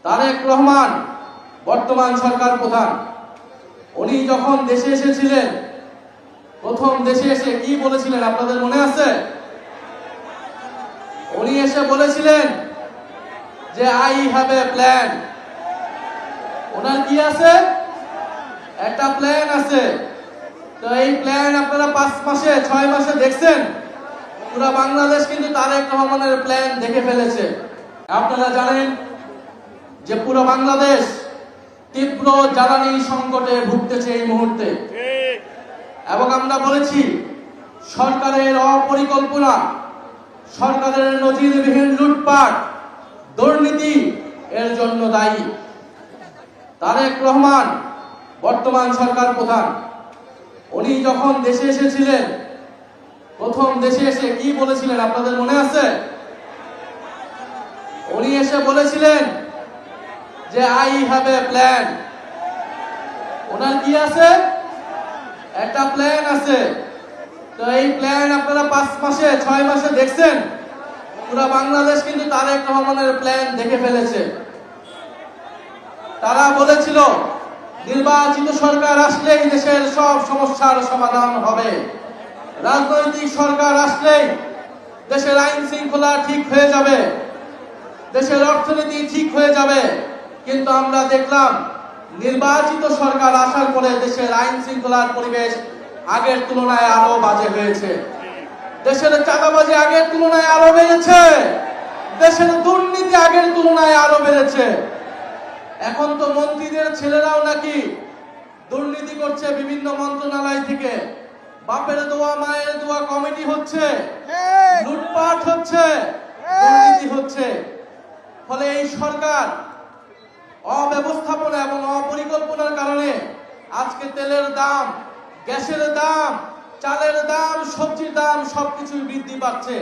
তারেক রহমান বর্তমান সরকার প্রধান, উনি যখন দেশে এসেছিলেন, প্রথম দেশে এসে কি বলেছিলেন আপনাদের মনে আছে? উনি এসে বলেছিলেন যে আই হ্যাভ এ প্ল্যান। ওনার কি আছে? একটা প্ল্যান আছে। তো এই প্ল্যান আপনারা 5 মাসে 6 মাসে দেখছেন? পুরো বাংলাদেশ কিন্তু তারেক রহমানের প্ল্যান দেখে ফেলেছে। আপনারা জানেন যে পুরো বাংলাদেশ তীব্র জ্বালানি সংকটে ভুগতেছে এই মুহূর্তে, এবং আমরা বলেছি সরকারের অপরিকল্পনা, সরকারের নজিরবিহীন লুটপাট, দুর্নীতি এর জন্য দায়ী। তারেক রহমান বর্তমান সরকার প্রধান, উনি যখন দেশে এসেছিলেন, প্রথম দেশে এসে কি বলেছিলেন আপনাদের মনে আছে? উনি এসে বলেছিলেন যে আই হ্যাভ এ প্ল্যান। ওনার কি আছে? একটা প্ল্যান আছে। তো এই প্ল্যান আপনারা 5 মাসে 6 মাসে দেখছেন? পুরো বাংলাদেশ কিন্তু তারেক রহমানের প্ল্যান দেখে ফেলেছে। তারা বলেছিল নির্বাচিত সরকার আসলেই দেশের সব সমস্যার সমাধান হবে, রাজনৈতিক সরকার আসলেই দেশের আইন শৃঙ্খলা ঠিক হয়ে যাবে, দেশের অর্থনীতি ঠিক হয়ে যাবে। কিন্তু আমরা দেখলাম নির্বাচিত সরকার আসার পরে দেশের আইন শৃঙ্খলার পরিবেশ আগের তুলনায় আরো বাজে হয়েছে। দেশের চাঁদাবাজি আগের তুলনায় আরো বেড়েছে, দেশের দুর্নীতি আগের তুলনায় আরো বেড়েছে। এখন তো মন্ত্রীদের ছেলেরাও নাকি দুর্নীতি করছে বিভিন্ন মন্ত্রণালয় থেকে। বাপের দোয়া মায়ের দোয়া কমিটি হচ্ছে, লুটপাট হচ্ছে, দুর্নীতি হচ্ছে। ফলে এই সরকার অব্যবস্থাপনা এবং অপরিকল্পনার কারণে আজকে তেলের দাম, গ্যাসের দাম, চালের দাম, সবজির দাম সবকিছুই বৃদ্ধি পাচ্ছে।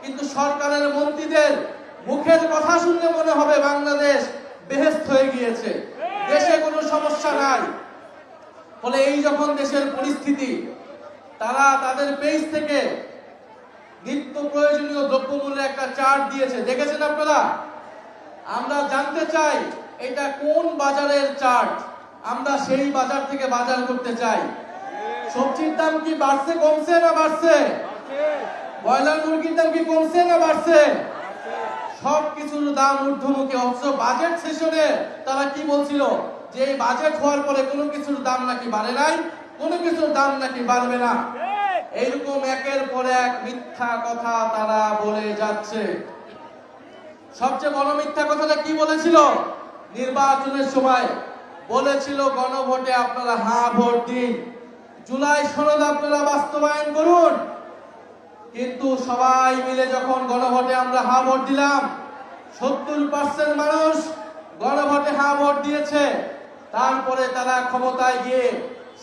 কিন্তু সরকারের মন্ত্রীদের মুখের কথা শুনলে মনে হবে বাংলাদেশ বেহেশত হয়ে গিয়েছে, দেশে কোনো সমস্যা নাই। ফলে এই যখন দেশের পরিস্থিতি, তারা তাদের পেজ থেকে নিত্য প্রয়োজনীয় দ্রব্যমূল্যের একটা চার্ট দিয়েছে, দেখেছেন আপনারা? আমরা জানতে চাই এটা কোন বাজারের চার্ট, আমরা সেই বাজার থেকে বাজার করতে চাই। সবজির দাম কি বাড়ছে, কমছে না বাড়ছে? ব্রয়লার মুরগির দাম কি কমছে না বাড়ছে? সবকিছুর দাম ঊর্ধ্বমুখী। অথচ বাজেট সেশনে তারা কি বলছিল যে এই বাজেট হওয়ার পরে কোনো কিছুর দাম নাকি বাড়ে নাই, কোনো কিছুর দাম নাকি বাড়বে না। এইরকম একের পর এক মিথ্যা কথা তারা বলে যাচ্ছে। সবচেয়ে বড় মিথ্যা কথাটা কি বলেছিল? নির্বাচনের সময় বলেছিল গণভোটে আপনারা হ্যাঁ ভোট দিন, জুলাই সনদ আপনারা বাস্তবায়ন করুন। কিন্তু সবাই মিলে যখন গণভোটে আমরা হ্যাঁ ভোট দিলাম, 70% মানুষ গণভোটে হ্যাঁ ভোট দিয়েছে। তারপরে তারা ক্ষমতায় গিয়ে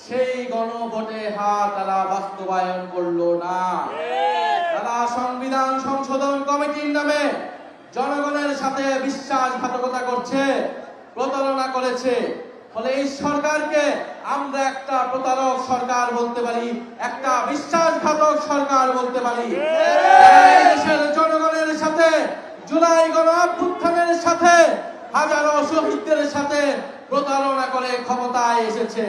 সেই গণভোটে হ্যাঁ তারা বাস্তবায়ন করলো না। তারা সংবিধান সংশোধন কমিটির নামে জনগণের সাথে বিশ্বাসঘাতকতা করছে, প্রতারণা করেছে। ফলে এই সরকারকে আমরা একটা প্রতারক সরকার বলতে পারি, একটা বিশ্বাসঘাতক সরকার বলতে পারি। দেশের জনগণের সাথে, জুলাই গণ অভ্যুত্থানের সাথে, হাজারো শহীদদের সাথে প্রতারণা করে ক্ষমতায় এসেছে।